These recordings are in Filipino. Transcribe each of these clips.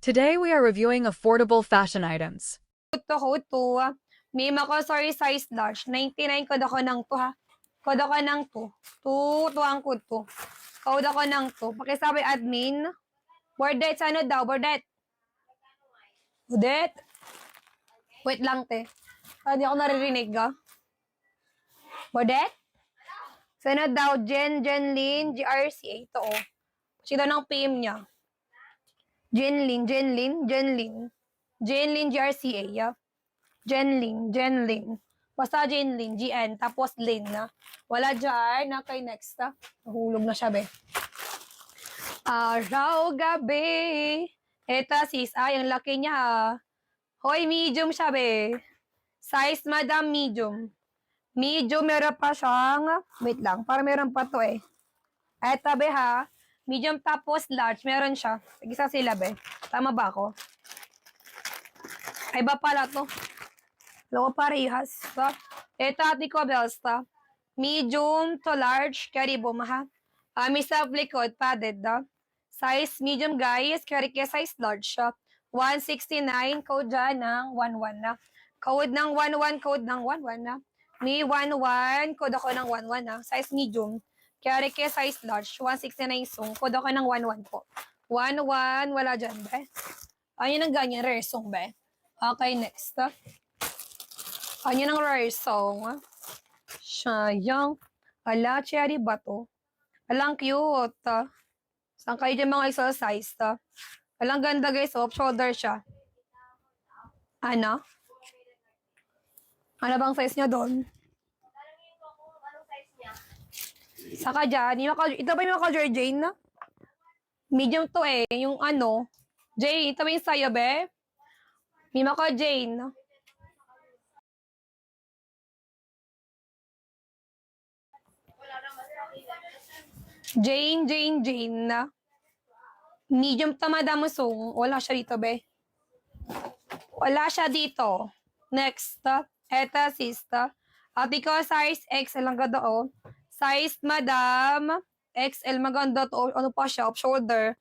Today we are reviewing affordable fashion items. Huto. May mako, sorry, size large. 99 kod ako ng to, ha? Kod ako ng to. Ang kod to. Kod ako ng to. Pakisabi admin. Bordet, ano daw? Bordet. Bordet. Wait lang, te. Hindi ako naririnig, ha? Bordet? Sana daw, Jenlyn, GRCA. Ito, oh. Sino ng PM niya? Jenlyn, GRCA, yeah. Jenlyn. Basta Jenlyn, GN, tapos Lyn na. Wala dyan, na kay next, ha? Nahulog na siya, be. Araw, gabi. Eta, sis, ay, ang laki niya, ha? Hoy, medium siya, be. Size, madam, medium. Medium, meron pa siyang, wait lang, para meron pa to, eh. Eta, be, ha? Medium tapos large, meron siya. Isa sila, be. Tama ba ako? Ay, ba pala to? Loko parehas. Ito ati ko, Belsta. Medium to large, carry boom, ha? May likod, padded, da. Size medium, guys. Carry ke size large siya. 169, code dyan ng 11 na. Code ng 11, code ng 11 na. May 11, code ako ng 11 na. Size medium. Carry ke size large. 169 song. Code ako ng 11 po. 11, wala dyan, be. Ayun ang ganyan, rare song, be. Okay, next, ha? Ayun ang rare song. Sayang. Ala, cherry ba to? Alang cute. Saan kayo dyan mga exercise? Alang ganda guys. Off shoulder siya. Ano? Ano bang size niya doon? Saka dyan. Ito ba yung mga Jane? Medium to eh. Yung ano. Jane, ito ba yung sa'yo, be? May mga Jane. Jane na. Medium tamada mo song. Wala siya dito, be. Wala siya dito. Next. Eta, sista. Ati ko, size XL lang ganda, oh. Size, madam. XL, maganda to. Ano pa siya? Off shoulder.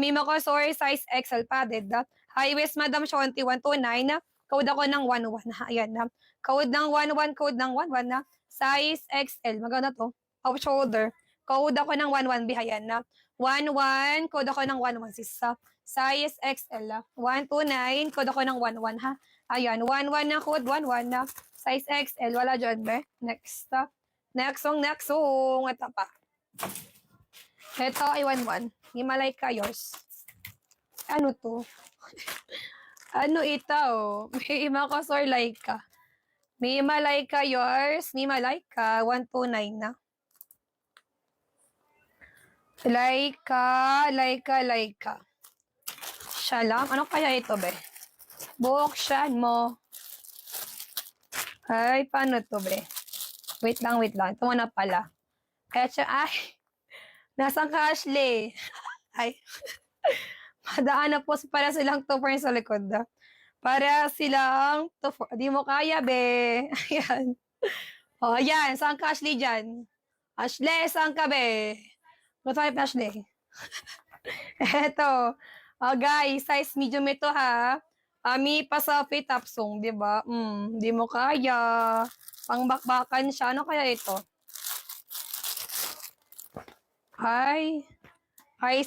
Mima ko, sorry, size XL padded. High waist, madam, 2129. Code ako ng 11. Ayan na. Code ng 11, code ng 11 na. Size XL, maganda to. Off shoulder. Code ako ng 11, bihayan na. 11, code ako ng 11, sisa. Size XL, 129, code ako ng 11, ha. Ayan, 11 na code, 11 na. Size XL, wala dyan, be. Next, Next song. Ito pa. Ito ay 11. Himalay ka, yours. Ano to? Ano ito? May imakosor like ka. May Himalay ka, yours. May Himalay ka, 129 na. Laika. Shalam. Ano kaya ito, be? Buksan mo. Ay, paano to, be? Wait lang. Ito mo na pala. Kaya siya, ay, nasaan ka, Ashley? Ay, madaan na po para silang 2 points sa likod. Para silang 2, di mo kaya, be. Ayan. O, ayan. Saan ka, Ashley, dyan? Ashley, saan ka, be? What type, Ashley? Eto. Guys, size medium ito, ha. Ami pa sa fit tapsong, di ba? Di mo kaya. Pangbakbakan siya. Ano kaya ito? Ay,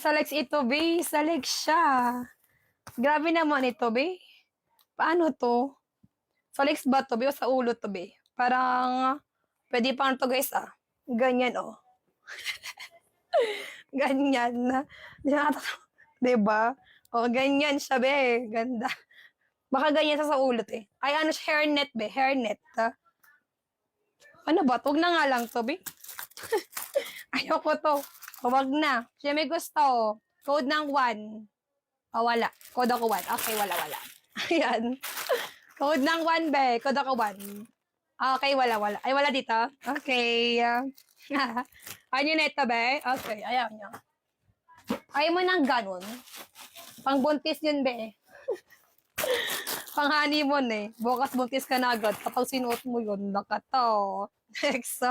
Salex ito, be. Salex siya. Grabe naman ito, be. Paano to? Salex ba to, be? O sa ulo to, be? Parang, pwede pang to, guys, ah. Ganyan, oh. Ganyan. Diba? O, ganyan siya, be. Ganda. Baka ganyan siya sa ulo, eh. Ay, ano siya, hairnet, be. Hairnet, ha? Ano ba? Huwag na nga lang to, be. Ayoko to. Huwag na. Siya may gusto. Code ng 1. Oh, wala. Code ako 1. Okay, wala. Ayan. Code ng 1, be. Code ako 1. Okay, wala. Ay, wala dito. Okay. Ano na ito, be? Okay, ayaw niya. Ayaw mo nang ganun. Pangbuntis yun, be. Pang honeymoon, eh. Bukas buntis ka na agad. Kapag sinuot mo yun, nakato. Next.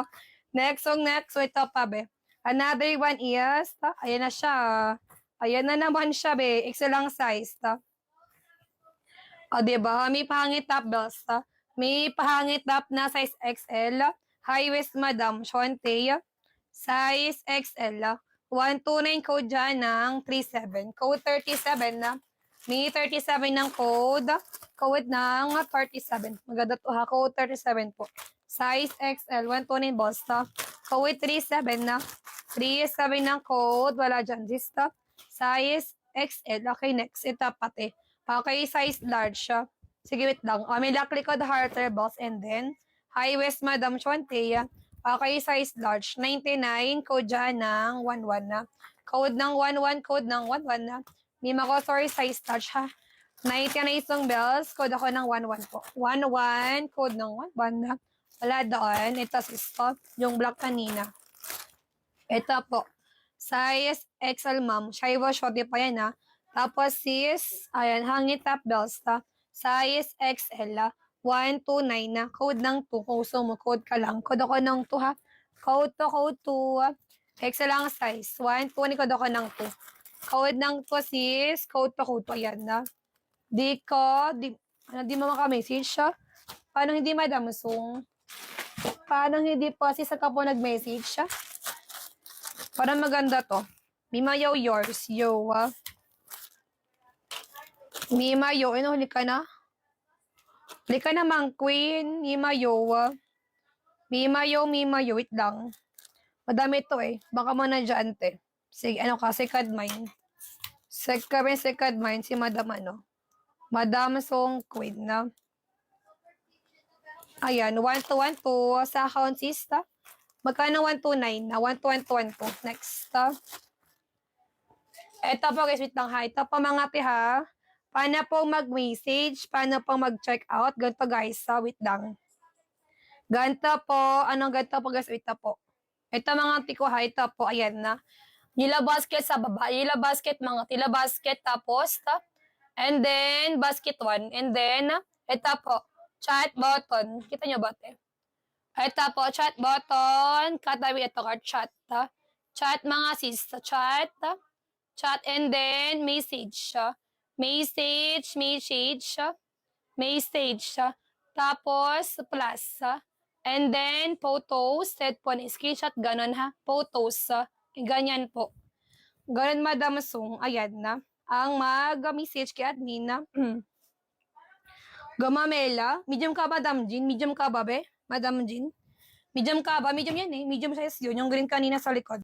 Next song. Ito pa, be. Another one is, ayan na siya. Ayan na naman siya, be. XL lang size, ta. O, diba? May pahangit top bells, ta. May pahangit top na size XL. High waist, madam. Shonte. Size XL. 129 code dyan ng 37. Code 37 na. May 37 ng code. Code ng 37. Maganda to ha. Code 37 po. Size XL. 129 balls, ta. Code 37 na. 37 ng code. Wala dyan. This, ta. Size XL. Okay, next. Ito pati. Okay, size large siya. Sige, wait lang. May lock likod halter box and then high waist Madam Chontea. Okay, size large. 99. Code dyan ng 11 na. Code ng 11. Code ng 11 na. May mga sorry size large ha. 99 itong bells. Code ako ng 11 po. 11. Code ng 11 na. Wala doon. Ito si stop. Yung black kanina. Ito po. Size XL ma'am. Shaiwa shorty pa yan ha. Tapos sis, ayan, hangit top bells ta. Size XL 129 na. Code ng 2. Kung gusto mo, code ka lang. Code ako ng 2 ha. Code 2. XL lang size. 120 code ako ng 2. Code ng 2 sis. Code 2. Ayan na. Di mo maka-message siya. Paano hindi madam sung? Paano hindi po sis ka po nag-message siya? Parang maganda to. Mima yo yours. Yo Mima yo, huli ka na? Huli ka na, Mang Queen. Mima yo. Wait lang. Madami to eh. Baka mo na dyan, te. Sige, ano ka? Second mine. Second mine, si Madam ano? Madam Song Queen na. Ayan, 1212 sa account sista. Magkano 129 na? 12112. Next. Ito po guys, wait lang ha. Ito po mga te ha. Paano po mag-message? Paano po mag-check out? Ganito guys, wait lang. Ganito po, anong ganito po guys? Wait po. Ito mga tiko ha, ito po, ayan na. Nila basket sa baba, nila basket mga tila basket tapos, and then basket 1, and then, ito po, chat button. Kita nyo ba ito? Ito po, chat button, katabi ito card chat, chat mga sis, chat, and then message, message, tapos plus, and then photos, set po ni screenshot, ganon ha, photos, ganyan po. Ganon Madam Sung, ayan na, ang mag-message kay admin na, Gamamela, medium ka Madam Jean, medium ka ba be? Madam Jean? Medium ka ba? Medium yan eh, medium size yun, yung green kanina sa likod.